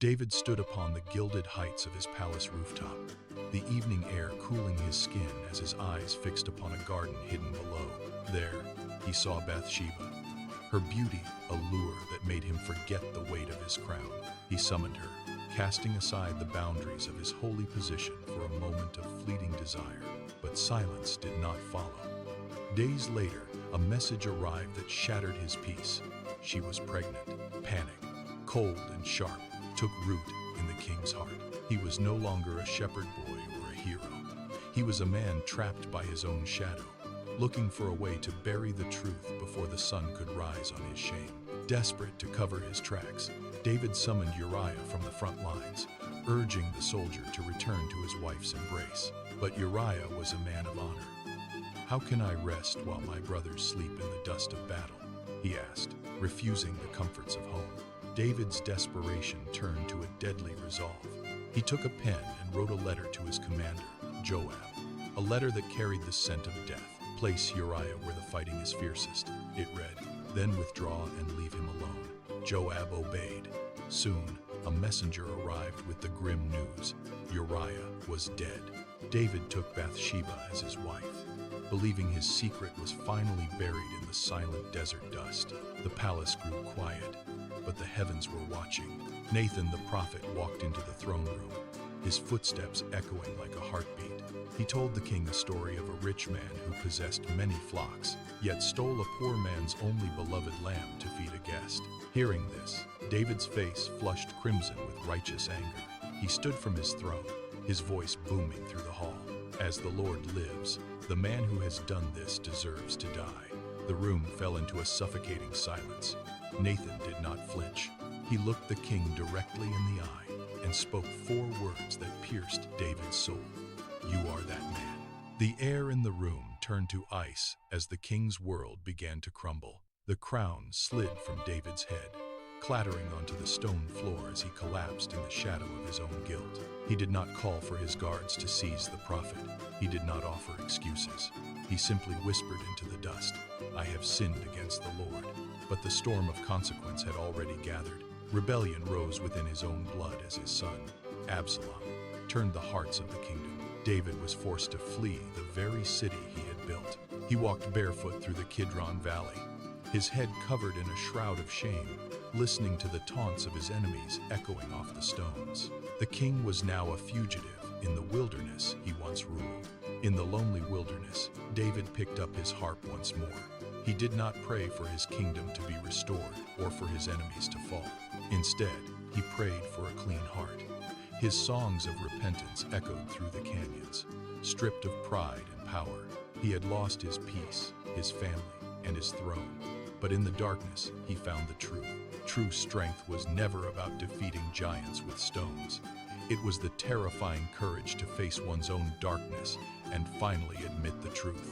David stood upon the gilded heights of his palace rooftop, the evening air cooling his skin as his eyes fixed upon a garden hidden below. There, he saw Bathsheba, her beauty a lure that made him forget the weight of his crown. He summoned her, casting aside the boundaries of his holy position for a moment of fleeting desire, but silence did not follow. Days later, a message arrived that shattered his peace. She was pregnant. Panic, cold and sharp, took root in the king's heart. He was no longer a shepherd boy or a hero. He was a man trapped by his own shadow, looking for a way to bury the truth before the sun could rise on his shame. Desperate to cover his tracks, David summoned Uriah from the front lines, urging the soldier to return to his wife's embrace. But Uriah was a man of honor. "How can I rest while my brothers sleep in the dust of battle?" he asked, refusing the comforts of home. David's desperation turned to a deadly resolve. He took a pen and wrote a letter to his commander, Joab, a letter that carried the scent of death. "Place Uriah where the fighting is fiercest," it read, "then withdraw and leave him alone." Joab obeyed. Soon, a messenger arrived with the grim news: Uriah was dead. David took Bathsheba as his wife, believing his secret was finally buried in the silent desert dust. The palace grew quiet, but the heavens were watching. Nathan the prophet walked into the throne room, his footsteps echoing like a heartbeat. He told the king a story of a rich man who possessed many flocks, yet stole a poor man's only beloved lamb to feed a guest. Hearing this, David's face flushed crimson with righteous anger. He stood from his throne, his voice booming through the hall. "As the Lord lives, the man who has done this deserves to die." The room fell into a suffocating silence. Nathan did not flinch. He looked the king directly in the eye and spoke 4 words that pierced David's soul: "You are that man." The air in the room turned to ice as the king's world began to crumble. The crown slid from David's head, clattering onto the stone floor as he collapsed in the shadow of his own guilt. He did not call for his guards to seize the prophet. He did not offer excuses. He simply whispered into the dust, "I have sinned against the Lord." But the storm of consequence had already gathered. Rebellion rose within his own blood as his son, Absalom, turned the hearts of the kingdom. David was forced to flee the very city he had built. He walked barefoot through the Kidron Valley, his head covered in a shroud of shame, listening to the taunts of his enemies echoing off the stones. The king was now a fugitive in the wilderness he once ruled. In the lonely wilderness, David picked up his harp once more. He did not pray for his kingdom to be restored or for his enemies to fall. Instead, he prayed for a clean heart. His songs of repentance echoed through the canyons. Stripped of pride and power, he had lost his peace, his family, and his throne. But in the darkness, he found the truth. True strength was never about defeating giants with stones. It was the terrifying courage to face one's own darkness and finally admit the truth.